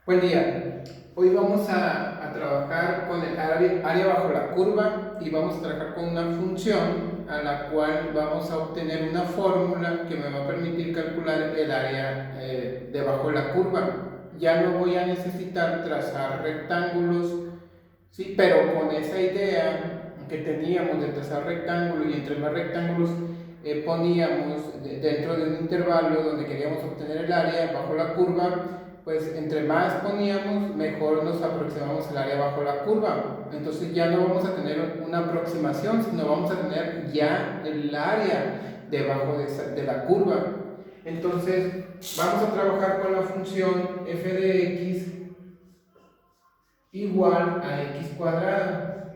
Buen día. Hoy vamos a trabajar con el área bajo la curva y vamos a trabajar con una función a la cual vamos a obtener una fórmula que me va a permitir calcular el área debajo de la curva. Ya no voy a necesitar trazar rectángulos, ¿sí? Pero con esa idea que teníamos de trazar rectángulos y entre más rectángulos poníamos dentro de un intervalo donde queríamos obtener el área bajo la curva, pues entre más poníamos, mejor nos aproximamos al área bajo la curva. Entonces ya no vamos a tener una aproximación, sino vamos a tener ya el área debajo de la curva. Entonces vamos a trabajar con la función f de x igual a x cuadrada.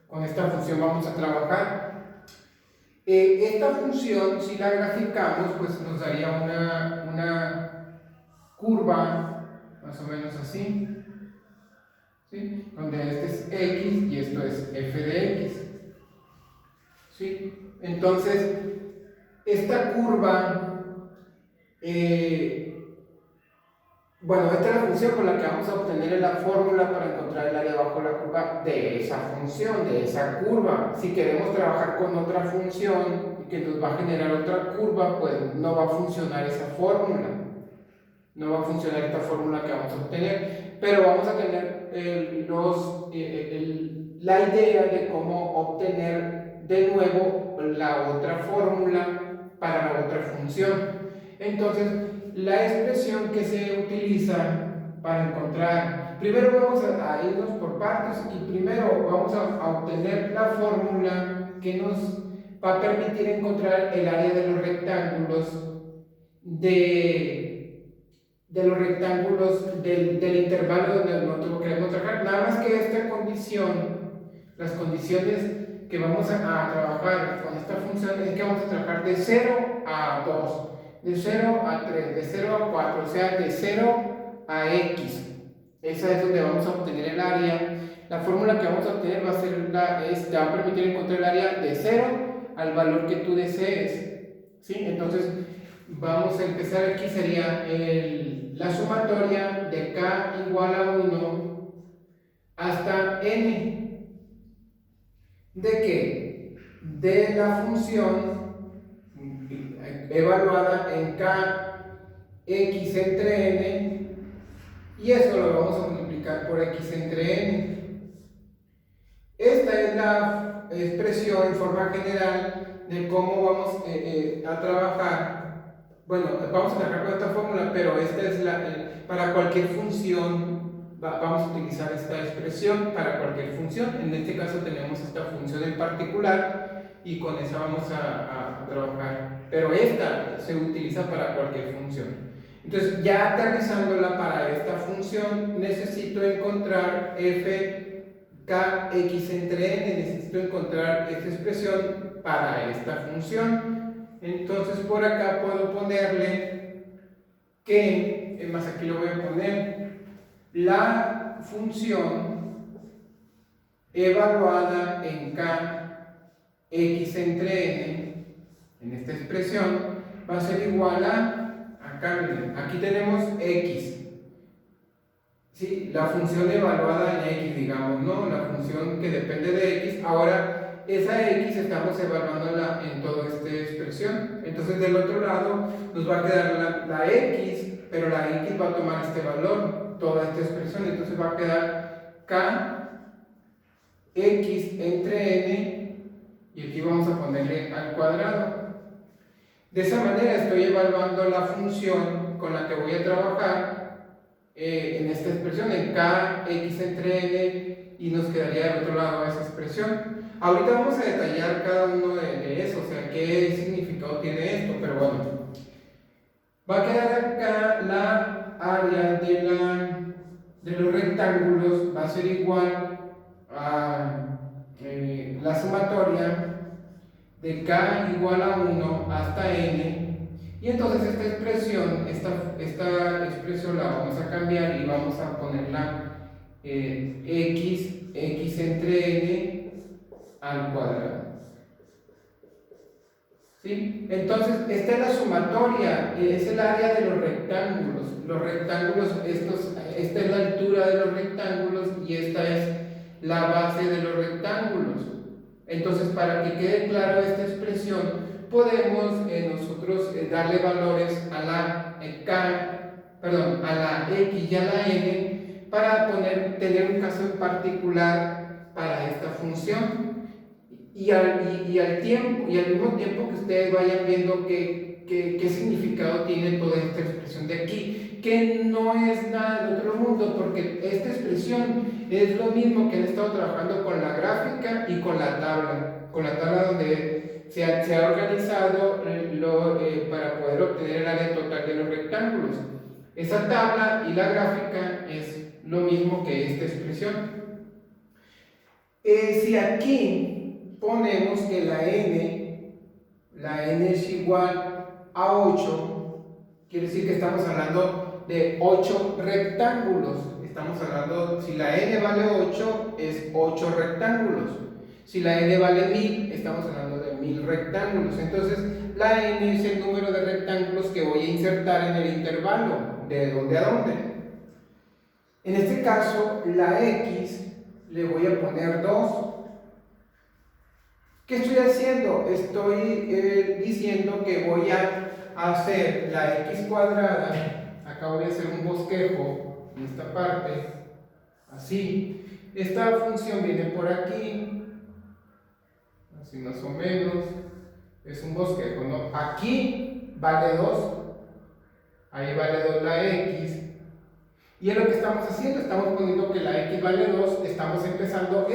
Con esta función vamos a trabajar. Esta función, si la graficamos, pues nos daría una curva más o menos así, ¿sí? Donde este es x y esto es f de x, ¿sí? Entonces, esta curva, bueno, esta es la función con la que vamos a obtener la fórmula para encontrar el área bajo la curva de esa función, de esa curva. Si queremos trabajar con otra función que nos va a generar otra curva, pues no va a funcionar esa fórmula. No va a funcionar esta fórmula que vamos a obtener, pero vamos a tener la idea de cómo obtener de nuevo la otra fórmula para la otra función. Entonces, la expresión que se utiliza para encontrar, primero vamos a irnos por partes y primero vamos a obtener la fórmula que nos va a permitir encontrar el área de los rectángulos del intervalo donde nosotros queremos trabajar. Nada más que esta condición, las condiciones que vamos a trabajar con esta función es que vamos a trabajar de 0 a 2, de 0 a 3, de 0 a 4, o sea, de 0 a x. Esa es donde vamos a obtener el área. La fórmula que vamos a obtener va a ser te va a permitir encontrar el área de 0 al valor que tú desees, ¿sí? Entonces, vamos a empezar aquí, sería la sumatoria de k igual a 1 hasta n. ¿De qué? De la función evaluada en k x entre n, y eso lo vamos a multiplicar por x entre n. Esta es la expresión en forma general de cómo vamos a trabajar. Bueno, vamos a trabajar con esta fórmula, pero esta es para cualquier función vamos a utilizar esta expresión para cualquier función. En este caso tenemos esta función en particular y con esa vamos a trabajar. Pero esta se utiliza para cualquier función. Entonces, ya aterrizándola para esta función, necesito encontrar f kx entre n, necesito encontrar esta expresión para esta función. Entonces por acá puedo ponerle que, más aquí lo voy a poner, la función evaluada en k x entre n, en esta expresión, va a ser igual acá miren, aquí tenemos x. Sí, la función evaluada en x, digamos, ¿no? La función que depende de x. Ahora, esa x estamos evaluándola en toda esta expresión. Entonces, del otro lado nos va a quedar la x, pero la x va a tomar este valor, toda esta expresión. Entonces va a quedar k x entre n, y aquí vamos a ponerle al cuadrado. De esa manera estoy evaluando la función con la que voy a trabajar en esta expresión, en k x entre n, y nos quedaría del otro lado esa expresión. Ahorita vamos a detallar cada uno de eso, o sea, qué significado tiene esto, pero bueno, va a quedar acá la área de los rectángulos, va a ser igual a la sumatoria de k igual a 1 hasta n. Y entonces esta expresión la vamos a cambiar y vamos a ponerla x entre n al cuadrado. ¿sí? Entonces, esta es la sumatoria, es el área de los rectángulos. Los rectángulos, esta es la altura de los rectángulos y esta es la base de los rectángulos. Entonces, para que quede claro esta expresión, podemos nosotros darle valores a la a la x y a la n para tener un caso en particular para esta función. Y al mismo tiempo que ustedes vayan viendo qué significado tiene toda esta expresión de aquí, que no es nada de otro mundo, porque esta expresión es lo mismo que han estado trabajando con la gráfica y con la tabla donde se ha organizado para poder obtener el área total de los rectángulos. Esa tabla y la gráfica es lo mismo que esta expresión. Si aquí ponemos que la n es igual a 8, quiere decir que estamos hablando de 8 rectángulos. Estamos hablando, si la n vale 8, es 8 rectángulos. Si la n vale 1000, estamos hablando de 1000 rectángulos. Entonces, la n es el número de rectángulos que voy a insertar en el intervalo, de dónde a dónde. En este caso, la x le voy a poner 2. ¿Qué estoy haciendo? Estoy diciendo que voy a hacer la x cuadrada. Acá voy a hacer un bosquejo en esta parte, así. Esta función viene por aquí, así más o menos. Es un bosquejo, ¿no? Aquí vale 2, ahí vale 2 la x. Y es lo que estamos haciendo, estamos poniendo que la x vale 2, estamos empezando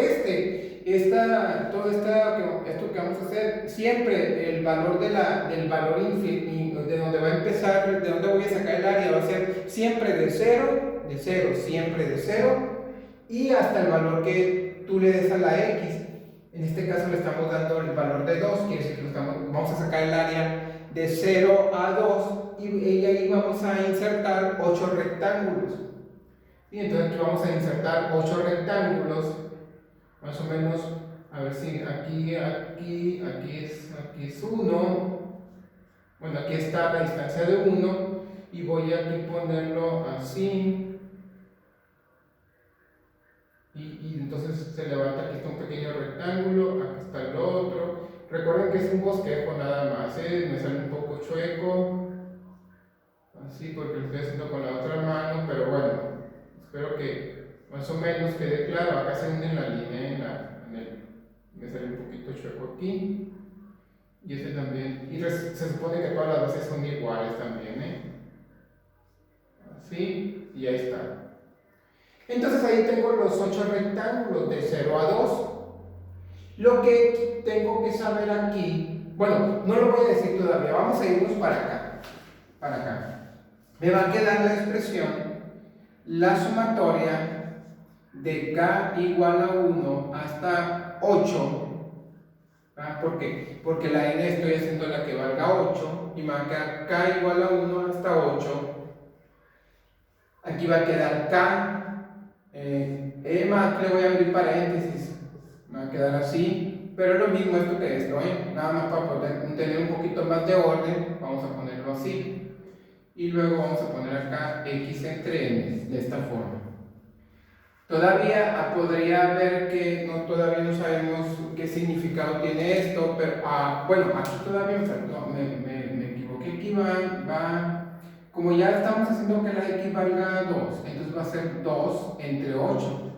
esto que vamos a hacer, siempre el valor del valor infinito, de donde va a empezar, de donde voy a sacar el área, va a ser siempre de 0, siempre de 0, y hasta el valor que tú le des a la x. En este caso le estamos dando el valor de 2, quiere decir que vamos a sacar el área de 0 a 2, y ahí vamos a insertar 8 rectángulos. Y entonces aquí vamos a insertar 8 rectángulos, más o menos, a ver si aquí es 1, bueno, aquí está la distancia de 1, y voy a aquí ponerlo así, y entonces se levanta, aquí está un pequeño rectángulo, aquí está el otro. Recuerden que es un bosquejo nada más, me sale un poco chueco, así porque lo estoy haciendo con la otra mano, pero bueno. Espero que más o menos quede claro. Acá se hunde en la línea, me sale un poquito chueco aquí. Y este también. Y se supone que todas las bases son iguales también, Así, y ahí está. Entonces ahí tengo los 8 rectángulos de 0 a 2. Lo que tengo que saber aquí, bueno, no lo voy a decir todavía, vamos a irnos para acá. Me va a quedar la expresión, la sumatoria de k igual a 1 hasta 8. ¿Por qué? Porque la n estoy haciendo la que valga 8 y me va a quedar k igual a 1 hasta 8. Aquí va a quedar k, más le voy a abrir paréntesis, me va a quedar así, pero es lo mismo esto que esto, nada más para poder tener un poquito más de orden, vamos a ponerlo así. Y luego vamos a poner acá x entre n, de esta forma. Todavía podría ver que todavía no sabemos qué significado tiene esto, pero bueno, aquí todavía me equivoqué, aquí como ya estamos haciendo que la x valga 2, entonces va a ser 2 entre 8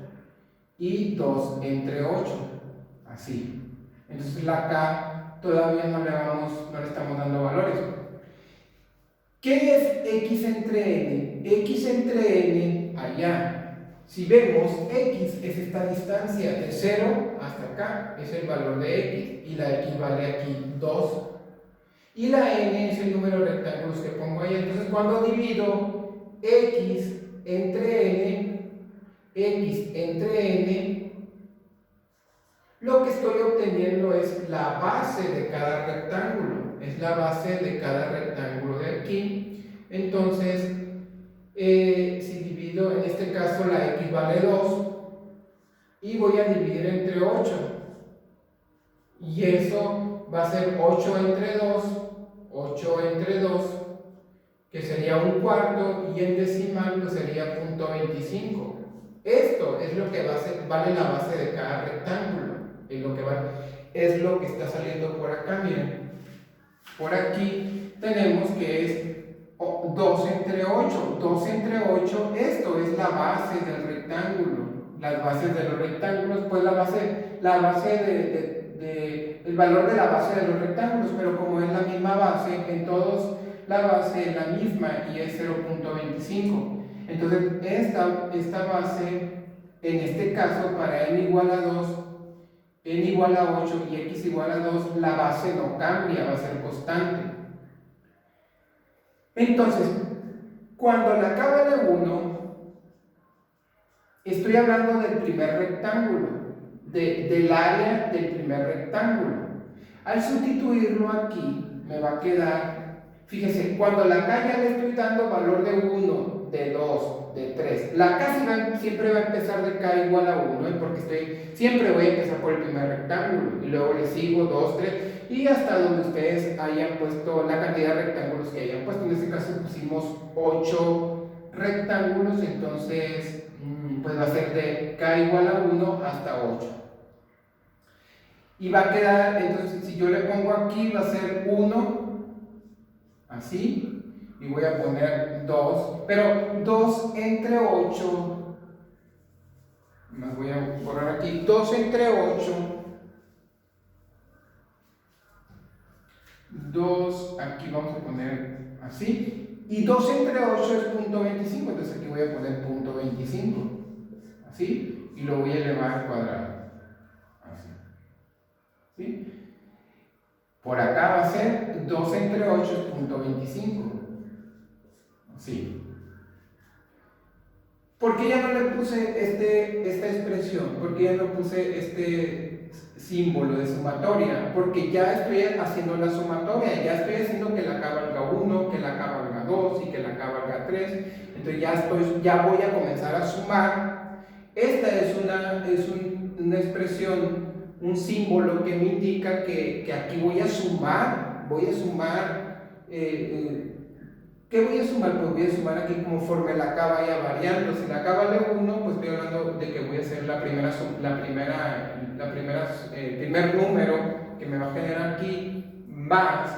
y 2 entre 8, así. Entonces la k todavía no le estamos dando valores. ¿Qué es x entre n? X entre n, allá. Si vemos, x es esta distancia de 0 hasta acá, es el valor de x, y la x vale aquí 2. Y la n es el número de rectángulos que pongo ahí. Entonces, cuando divido x entre n, lo que estoy obteniendo es la base de cada rectángulo. Es la base de cada rectángulo de aquí. Entonces, si divido, en este caso la x vale 2 y voy a dividir entre 8. Y eso va a ser 8 entre 2, 8 entre 2, que sería un cuarto, y en decimal pues sería 0.25. Esto es lo que vale la base de cada rectángulo, es lo que está saliendo por acá, miren. Por aquí tenemos que es 2 entre 8, 2 entre 8, esto es la base del rectángulo. Las bases de los rectángulos, pues el valor de la base de los rectángulos, pero como es la misma base, en todos la base es la misma y es 0.25. Entonces, esta base, en este caso, para n igual a 2, n igual a 8 y x igual a 2, la base no cambia, va a ser constante. Entonces, cuando la cábala 1, estoy hablando del primer rectángulo, del área del primer rectángulo. Al sustituirlo aquí, me va a quedar, fíjese, cuando la K ya le estoy dando valor de 1, de 2, de 3, la K siempre va a empezar de K igual a 1, porque siempre voy a empezar por el primer rectángulo, y luego le sigo 2, 3, y hasta donde ustedes hayan puesto la cantidad de rectángulos que hayan puesto. En este caso pusimos 8 rectángulos, entonces pues va a ser de K igual a 1 hasta 8. Y va a quedar, entonces si yo le pongo aquí, va a ser 1, así, y voy a poner 2, pero 2 entre 8, más voy a borrar aquí, 2 entre 8, 2, aquí vamos a poner así, y 2 entre 8 es 0.25, entonces aquí voy a poner 0.25, así, y lo voy a elevar al cuadrado, así, ¿sí? Por acá va a ser 2 entre 8 es 0.25, así. ¿Por qué ya no le puse esta expresión? ¿Por qué ya no puse este símbolo de sumatoria? Porque ya estoy haciendo la sumatoria, ya estoy haciendo que la K valga 1, que la K valga 2 y que la K valga 3. Entonces ya voy a comenzar a sumar. Esta es una expresión, un símbolo que me indica que aquí voy a sumar. ¿Qué voy a sumar? Pues voy a sumar aquí conforme la K vaya variando. Si la K vale 1, pues estoy hablando de que voy a hacer el primer número que me va a generar aquí, más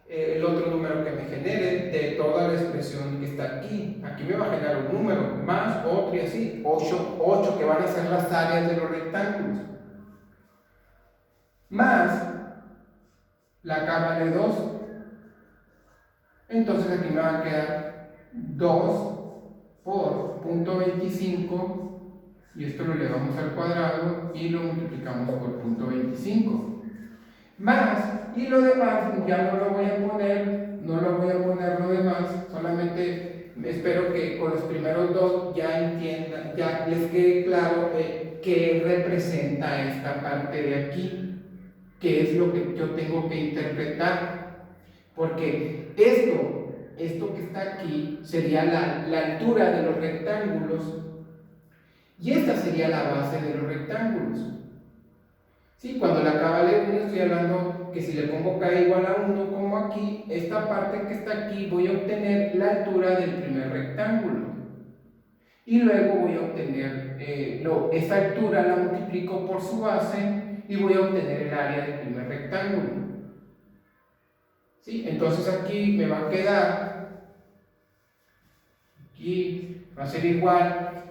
el otro número que me genere de toda la expresión que está aquí. Aquí me va a generar un número, más otro y así, 8 que van a ser las áreas de los rectángulos. Más la K vale 2. Entonces aquí me va a quedar 2 por 0.25, y esto lo elevamos al cuadrado y lo multiplicamos por 0.25. Más, y lo demás ya no lo voy a poner lo demás, solamente espero que con los primeros dos ya entiendan, ya les quede claro qué representa esta parte de aquí, qué es lo que yo tengo que interpretar. Porque esto que está aquí sería la altura de los rectángulos, y esta sería la base de los rectángulos. ¿Sí? Cuando la K vale 1, estoy hablando que si le pongo K igual a 1, como aquí, esta parte que está aquí, voy a obtener la altura del primer rectángulo. Y luego voy a obtener, esta altura la multiplico por su base y voy a obtener el área del primer rectángulo. ¿Sí? Entonces aquí me va a quedar, aquí va a ser igual.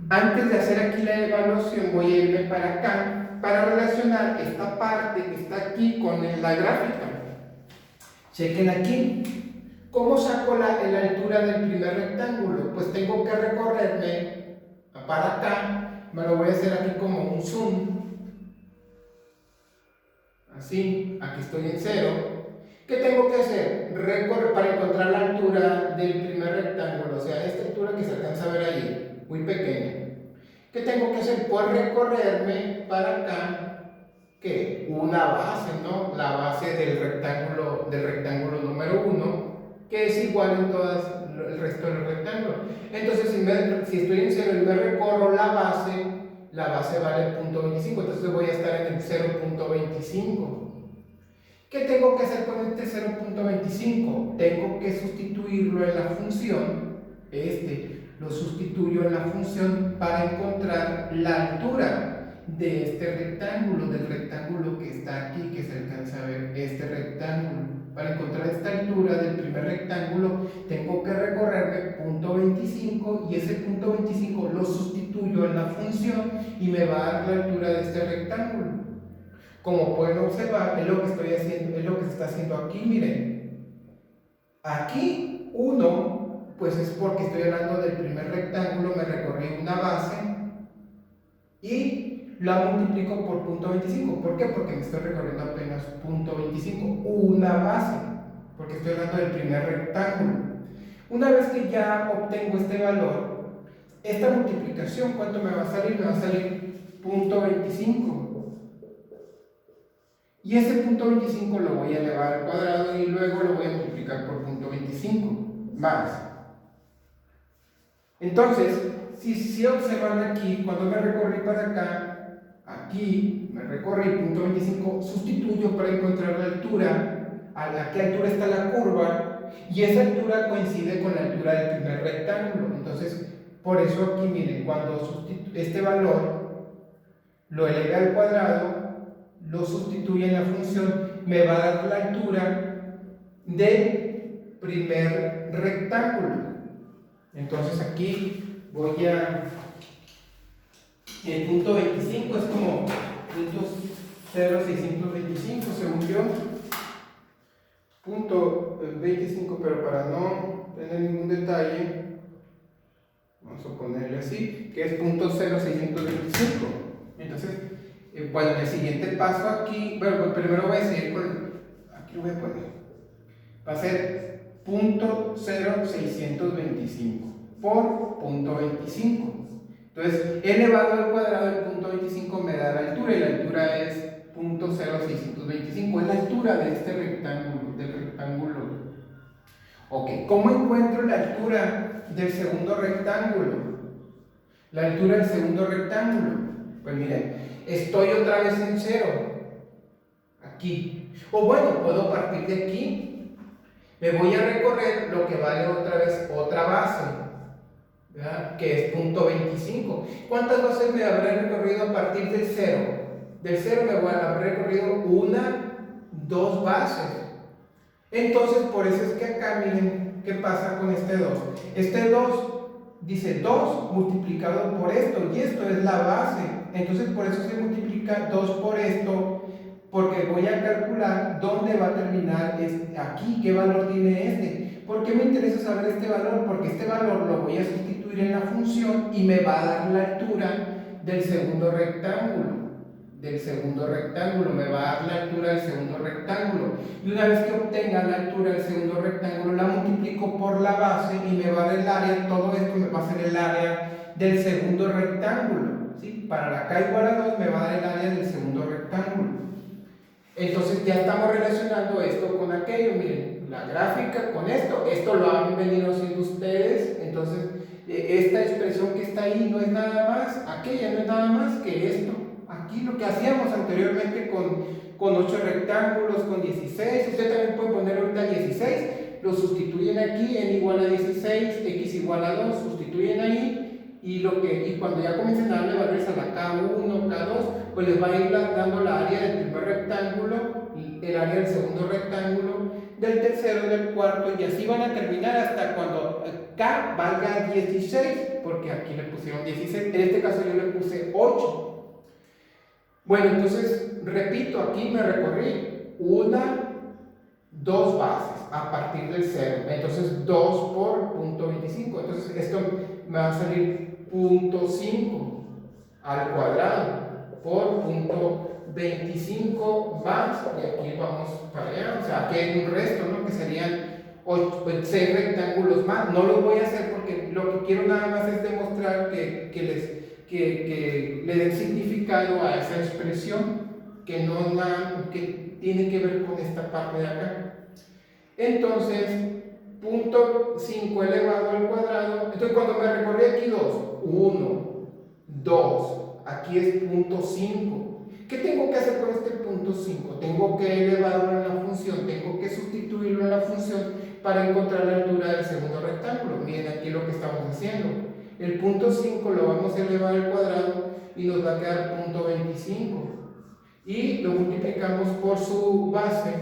Antes de hacer aquí la evaluación voy a irme para acá para relacionar esta parte que está aquí con la gráfica. Chequen aquí. ¿Cómo saco la altura del primer rectángulo? Pues tengo que recorrerme para acá. Me lo voy a hacer aquí como un zoom. Así, aquí estoy en 0. ¿Qué tengo que hacer? Recorrer para encontrar la altura del primer rectángulo, o sea, esta altura que se alcanza a ver ahí, muy pequeña. ¿Qué tengo que hacer? Pues recorrerme para acá, ¿qué? Una base, ¿no? La base del rectángulo número 1, que es igual en todo el resto del rectángulo. Entonces, si estoy en 0 y me recorro la base vale 0.25, entonces voy a estar en el 0.25. ¿Qué tengo que hacer con este 0.25? Tengo que sustituirlo en la función, lo sustituyo en la función para encontrar la altura de este rectángulo, del rectángulo que está aquí, que se alcanza a ver, este rectángulo. Para encontrar esta altura del primer rectángulo, tengo que recorrerme punto 25 y ese punto 25 lo sustituyo en la función y me va a dar la altura de este rectángulo. Como pueden observar, es lo que estoy haciendo, es lo que se está haciendo aquí, miren. Aquí 1, pues es porque estoy hablando del primer rectángulo, me recorrí una base y la multiplico por punto 25. ¿Por qué? Porque me estoy recorriendo apenas punto 25, una base, porque estoy hablando del primer rectángulo. Una vez que ya obtengo este valor, esta multiplicación, ¿cuánto me va a salir? Me va a salir punto 25. Y ese punto 25 lo voy a elevar al cuadrado y luego lo voy a multiplicar por punto 25 más. Entonces, si observan aquí, cuando me recorrí para acá, aquí me recorrí punto 25, sustituyo para encontrar la altura, a qué altura está la curva, y esa altura coincide con la altura del primer rectángulo. Entonces, por eso aquí, miren, cuando este valor lo elevé al cuadrado, lo sustituye en la función, me va a dar la altura del primer rectángulo. Entonces aquí voy a... El punto 25 es como punto 0,625 según yo. Punto 25, pero para no tener ningún detalle, vamos a ponerle así, que es punto 0,625. Entonces, bueno, el siguiente paso aquí, bueno, pues primero voy a seguir con, aquí lo voy a poner, va a ser punto 0,625 por punto 25. Entonces, elevado al cuadrado del punto 25 me da la altura, y la altura es punto 0,625, es la altura de este rectángulo, del rectángulo. Ok, ¿cómo encuentro la altura del segundo rectángulo? La altura del segundo rectángulo, pues miren, estoy otra vez en 0, aquí, o bueno, puedo partir de aquí, me voy a recorrer lo que vale otra vez otra base, ¿verdad? Que es punto 25. ¿Cuántas bases me habré recorrido a partir del 0? Del 0 me habré recorrido una, dos bases. Entonces, por eso es que acá, miren, ¿qué pasa con este 2? Este 2 dice 2 multiplicado por esto, y esto es la base. Entonces, por eso se multiplica 2 por esto, porque voy a calcular dónde va a terminar aquí, qué valor tiene este. ¿Por qué me interesa saber este valor? Porque este valor lo voy a sustituir en la función y me va a dar la altura del segundo rectángulo. Me va a dar la altura del segundo rectángulo, y una vez que obtenga la altura del segundo rectángulo la multiplico por la base y me va a dar el área. Todo esto me va a ser el área del segundo rectángulo, ¿sí? Para la k igual a 2 me va a dar el área del segundo rectángulo. Entonces ya estamos relacionando esto con aquello. Miren, la gráfica con esto lo han venido haciendo ustedes. Entonces esta expresión que está ahí no es nada más, aquella no es nada más que esto. Aquí lo que hacíamos anteriormente con 8 rectángulos, con 16, usted también puede poner ahorita 16, lo sustituyen aquí, n igual a 16, x igual a 2, sustituyen ahí, y cuando ya comiencen a darle valores a la K1, K2, pues les va a ir dando la área del primer rectángulo, el área del segundo rectángulo, del tercero, del cuarto, y así van a terminar hasta cuando K valga 16, porque aquí le pusieron 16, en este caso yo le puse 8. Bueno, entonces, repito, aquí me recorrí una, dos bases a partir del 0. Entonces, 2 por punto 25. Entonces, esto me va a salir punto 5 al cuadrado por punto 25 más, y aquí vamos para allá. O sea, aquí hay un resto, ¿no? Que serían 6 rectángulos más. No lo voy a hacer porque lo que quiero nada más es demostrar que le den significado a esa expresión, que tiene que ver con esta parte de acá. Entonces, punto 5 elevado al cuadrado. Entonces, cuando me recorrí aquí 2, 1, 2, aquí es punto 5. ¿Qué tengo que hacer con este punto 5? Tengo que elevarlo en la función, tengo que sustituirlo en la función para encontrar la altura del segundo rectángulo. Miren aquí lo que estamos haciendo. El punto 5 lo vamos a elevar al cuadrado y nos va a quedar punto 25. Y lo multiplicamos por su base,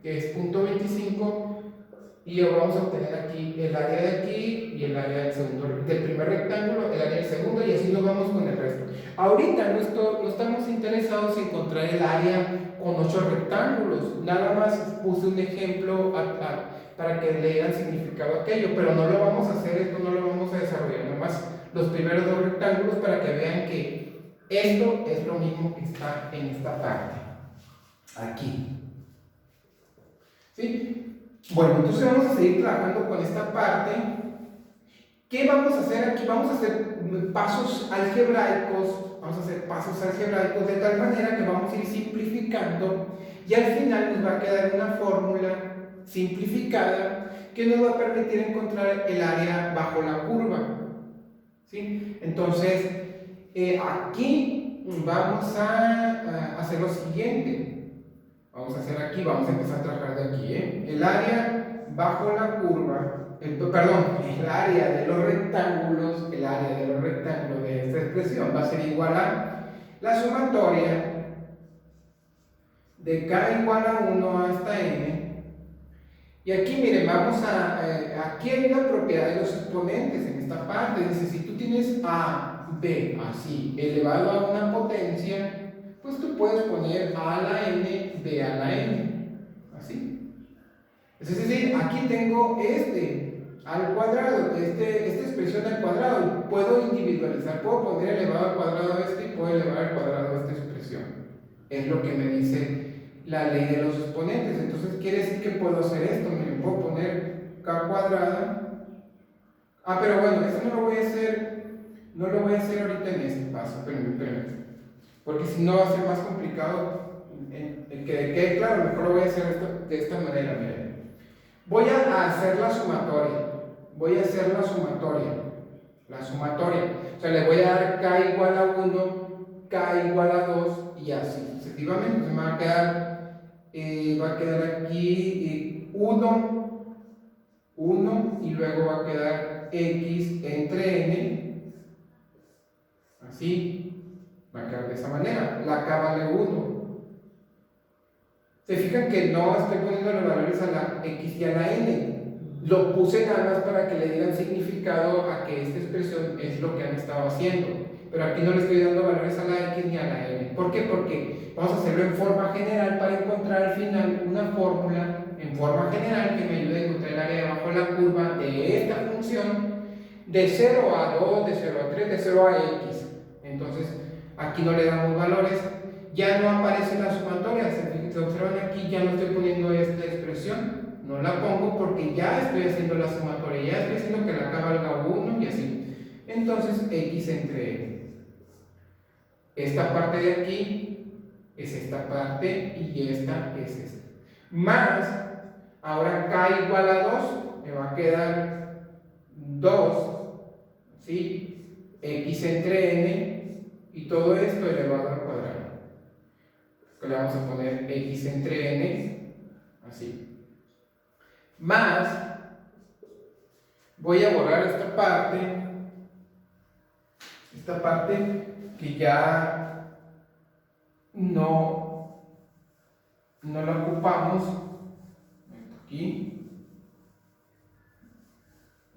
que es punto 25, y vamos a obtener aquí el área de aquí y el área del primer rectángulo, el área del segundo, y así nos vamos con el resto. Ahorita no estamos interesados en encontrar el área con 8 rectángulos, nada más puse un ejemplo para que le dieran significado a aquello, pero no lo vamos a hacer, esto no lo vamos a desarrollar, nada más los primeros 2 rectángulos para que vean que esto es lo mismo que está en esta parte, aquí. ¿Sí? Bueno, entonces vamos a seguir trabajando con esta parte. ¿Qué vamos a hacer aquí? Vamos a hacer pasos algebraicos, de tal manera que vamos a ir simplificando y al final nos va a quedar una fórmula simplificada que nos va a permitir encontrar el área bajo la curva. ¿Sí? Entonces, aquí vamos a hacer lo siguiente. Vamos a hacer aquí, vamos a empezar a trabajar de aquí, el área bajo la curva, el área de los rectángulos, de esta expresión va a ser igual a la sumatoria de k igual a 1 hasta n. Y aquí miren, aquí hay una propiedad de los exponentes en esta parte. Dice, si tú tienes a, b, así, elevado a una potencia, pues tú puedes poner a a la n, b a la n, así. Es decir, aquí tengo al cuadrado, esta expresión al cuadrado, y puedo individualizar, puedo poner elevado al cuadrado y puedo elevar al cuadrado esta expresión. Es lo que me dice la ley de los exponentes. Entonces quiere decir que puedo hacer esto. Miren, puedo poner k cuadrada. Pero bueno, eso no lo voy a hacer ahorita en este paso, espérenme. Porque si no va a ser más complicado que quede claro. Mejor lo voy a hacer de esta manera. Miren, voy a hacer la sumatoria. O sea, le voy a dar k igual a 1, k igual a 2 y así sucesivamente. Entonces me va a quedar aquí 1 y luego va a quedar x entre n, así. Va a quedar de esa manera, la k vale 1. Se fijan que no estoy poniendo los valores a la x y a la n. Lo puse nada más para que le dieran significado a que esta expresión es lo que han estado haciendo. Pero aquí no le estoy dando valores a la x ni a la n. ¿Por qué? Porque vamos a hacerlo en forma general para encontrar al final una fórmula en forma general que me ayude a encontrar el área debajo de la curva de esta función de 0 a 2, de 0 a 3, de 0 a x. Entonces, aquí no le damos valores, ya no aparece la sumatoria. Se observan aquí, ya no estoy poniendo esta expresión, no la pongo porque ya estoy haciendo la sumatoria, ya estoy haciendo que la k valga 1 y así. Entonces, x entre n. Esta parte de aquí es esta parte y esta es esta. Más, ahora k igual a 2, me va a quedar 2, ¿sí? X entre n y todo esto elevado al cuadrado. Le vamos a poner x entre n, así. Más, voy a borrar esta parte que ya no la ocupamos. Aquí,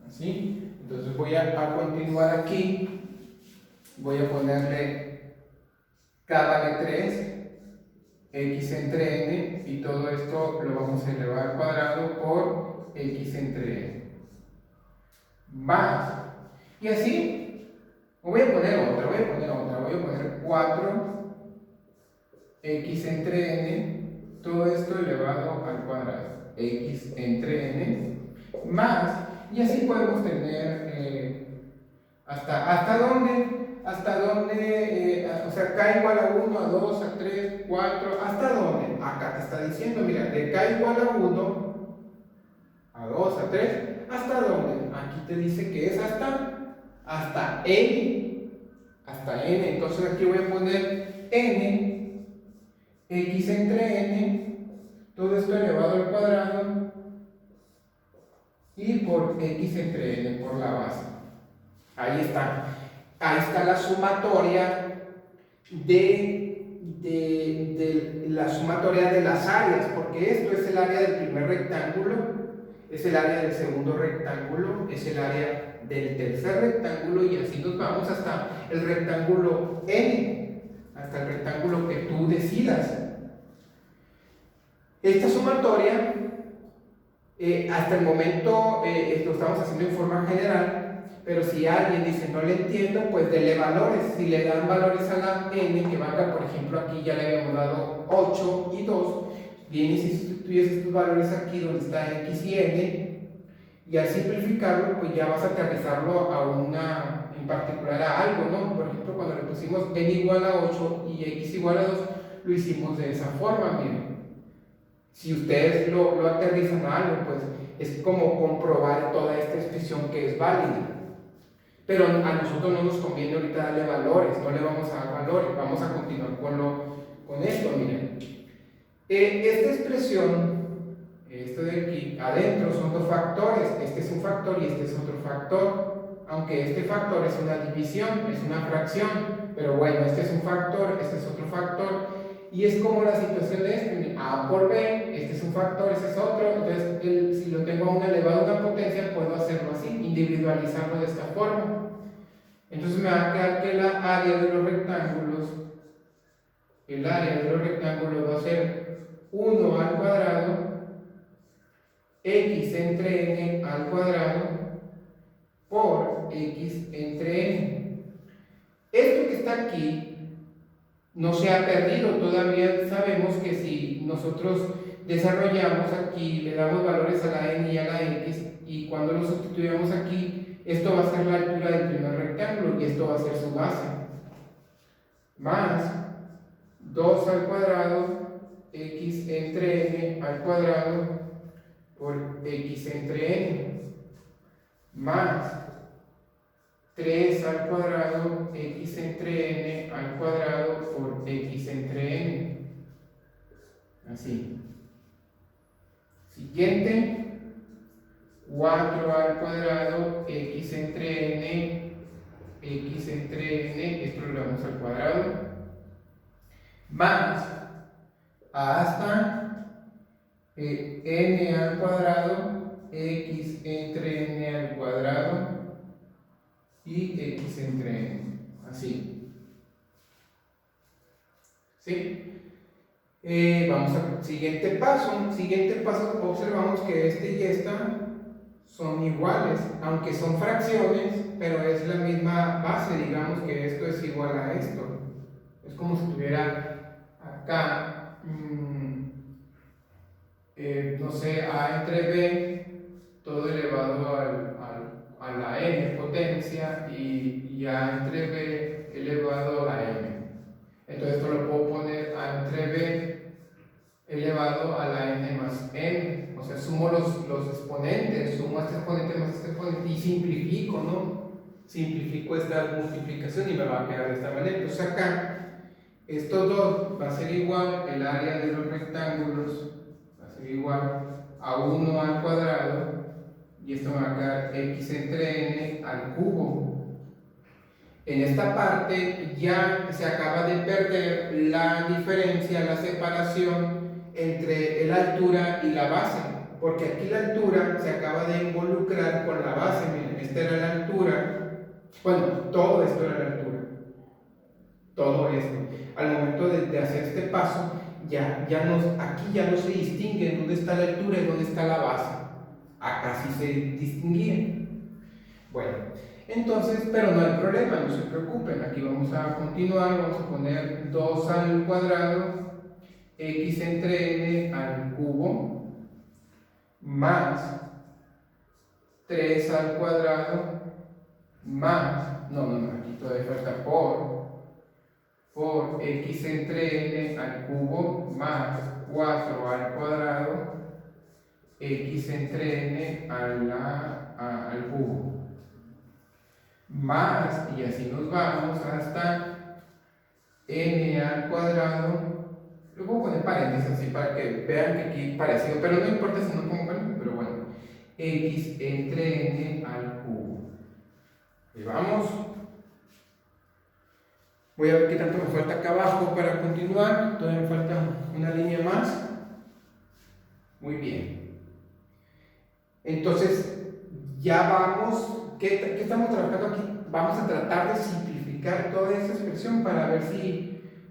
así. Entonces voy a continuar aquí, voy a ponerle k vale 3, x entre n, y todo esto lo vamos a elevar al cuadrado por x entre n. Más, y así, voy a poner otra, voy a poner 4 x entre n, todo esto elevado al cuadrado, x entre n, más, y así podemos tener hasta dónde, o sea, k igual a 1, a 2, a 3, 4, ¿hasta dónde? Acá te está diciendo, mira, de k igual a 1, a 2, a 3, ¿hasta dónde? Aquí te dice que es hasta n, entonces aquí voy a poner n, x entre n, todo esto elevado al cuadrado, y por x entre n por la base. Ahí está. Ahí está la sumatoria la sumatoria de las áreas, porque esto es el área del primer rectángulo, es el área del segundo rectángulo, es el área del tercer rectángulo, y así nos vamos hasta el rectángulo n, hasta el rectángulo que tú decidas. Esta sumatoria, hasta el momento lo estamos haciendo en forma general, pero si alguien dice no le entiendo, pues dele valores. Si le dan valores a la n, que valga, por ejemplo, aquí ya le habíamos dado 8 y 2, vienes y sustituyes estos valores aquí donde está x y n, y al simplificarlo, pues ya vas a aterrizarlo a una, en particular a algo, ¿no? Por ejemplo, cuando le pusimos n igual a 8 y x igual a 2, lo hicimos de esa forma, miren. Si ustedes lo aterrizan a algo, pues es como comprobar toda esta expresión que es válida. Pero a nosotros no nos conviene ahorita darle valores, no le vamos a dar valores, vamos a continuar con esto, miren. Esta expresión, esto de aquí, adentro son dos factores, este es un factor y este es otro factor, aunque este factor es una división, es una fracción, pero bueno, este es un factor, este es otro factor, y es como la situación de este, a por b, este es un factor, este es otro, entonces si lo tengo a una elevado a una potencia, puedo hacerlo así, individualizarlo de esta forma. Entonces me va a quedar que la área de los rectángulos, el área de los rectángulos va a ser 1 al cuadrado, x entre n al cuadrado, por x entre n. Esto que está aquí no se ha perdido, todavía sabemos que si nosotros desarrollamos aquí, le damos valores a la n y a la x, y cuando lo sustituyamos aquí, esto va a ser la altura del primer rectángulo y esto va a ser su base, más 2 al cuadrado x entre n al cuadrado por x entre n, más 3 al cuadrado x entre n al cuadrado por x entre n. Así. Siguiente. 4 al cuadrado x entre n, esto lo damos al cuadrado, más hasta n al cuadrado, x entre n al cuadrado y x entre n, así. ¿Sí? Vamos al siguiente paso. Observamos que este y esta son iguales, aunque son fracciones, pero es la misma base. Digamos que esto es igual a esto. Es como si tuviera acá, no sé, a entre b, todo elevado a la n potencia, y a entre b elevado a la m. Entonces esto lo puedo poner a entre b elevado a la n más m, o sea, sumo los exponentes, sumo este exponente más este exponente y simplifico, ¿no? Simplifico esta multiplicación y me va a quedar de esta manera. Entonces acá, estos dos va a ser igual, el área de los rectángulos va a ser igual a 1 al cuadrado, y esto me va a quedar x entre n al cubo. En esta parte ya se acaba de perder la diferencia, la separación entre la altura y la base, porque aquí la altura se acaba de involucrar con la base. Miren, esta era la altura, bueno, todo esto era la altura, todo esto. Al momento de hacer este paso, aquí ya no se distingue dónde está la altura y dónde está la base. Acá sí se distinguía. Bueno, entonces, pero no hay problema, no se preocupen, aquí vamos a continuar, vamos a poner 2 al cuadrado, x entre n al cubo, más 3 al cuadrado, más, no, aquí todavía falta por x entre n al cubo, más 4 al cuadrado, x entre n al cubo, más, y así nos vamos hasta n al cuadrado, Le voy a poner paréntesis así para que vean que aquí parecido, pero no importa si no pongo paréntesis, pero bueno. X entre n al cubo. Y vamos. Voy a ver qué tanto me falta acá abajo para continuar. Todavía me falta una línea más. Muy bien. Entonces, ya vamos. ¿Qué estamos trabajando aquí? Vamos a tratar de simplificar toda esa expresión para ver si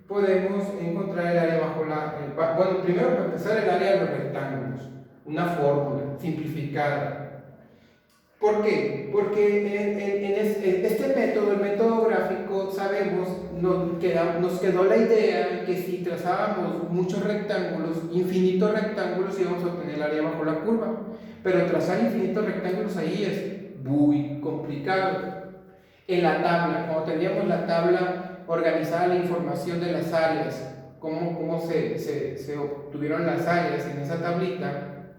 podemos encontrar el área bajo la... bueno, primero para empezar el área de los rectángulos. Una fórmula simplificada. ¿Por qué? Porque en este método, el método gráfico, sabemos, nos quedó la idea que si trazábamos muchos rectángulos, infinitos rectángulos, íbamos a obtener el área bajo la curva. Pero trazar infinitos rectángulos ahí es muy complicado. En la tabla, cuando teníamos la tabla organizada la información de las áreas, cómo se obtuvieron las áreas en esa tablita,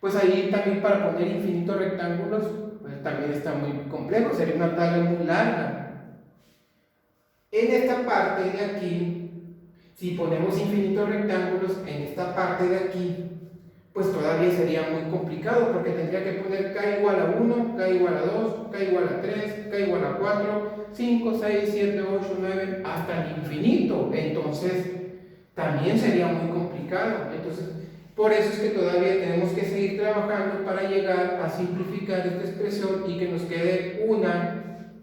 pues ahí también para poner infinitos rectángulos, pues también está muy complejo, sería una tabla muy larga. En esta parte de aquí, si ponemos infinitos rectángulos en esta parte de aquí, pues todavía sería muy complicado, porque tendría que poner k igual a 1, k igual a 2, k igual a 3, k igual a 4, 5, 6, 7, 8, 9, hasta el infinito. Entonces, también sería muy complicado. Entonces, por eso es que todavía tenemos que seguir trabajando para llegar a simplificar esta expresión y que nos quede una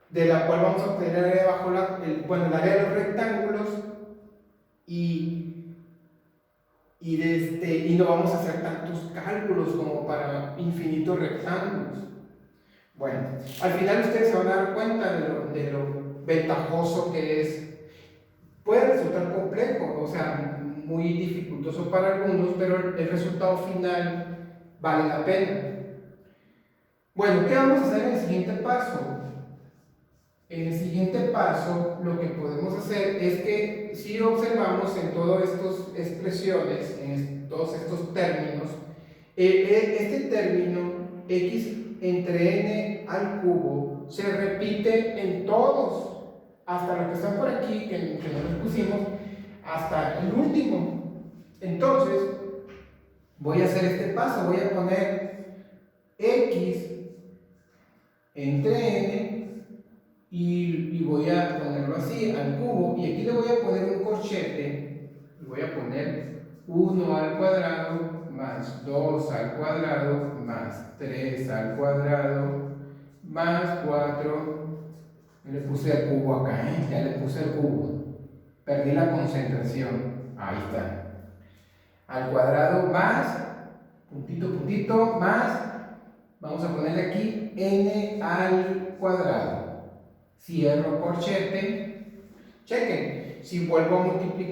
de la cual vamos a obtener el área bajo el área de los rectángulos y no vamos a hacer tantos cálculos como para infinitos rectángulos. Bueno, al final ustedes se van a dar cuenta de lo ventajoso que es. Puede resultar complejo, o sea, muy dificultoso para algunos, pero el resultado final vale la pena. Bueno, ¿qué vamos a hacer en el siguiente paso? En el siguiente paso, lo que podemos hacer es que si observamos en todas estas expresiones, en todos estos términos, este término x entre n al cubo se repite en todos, hasta los que están por aquí, que no los pusimos, hasta el último. Entonces, voy a hacer este paso, voy a poner x entre n y voy a ponerlo así, al cubo, y aquí le voy a poner un corchete, y voy a poner 1 al cuadrado más 2 al cuadrado más 3 al cuadrado más 4. Le puse el cubo acá, ya le puse el cubo. Perdí la concentración. Ahí está. Al cuadrado más, puntito, más, vamos a ponerle aquí n al cuadrado. Cierro corchete. Chequen, si vuelvo a multiplicar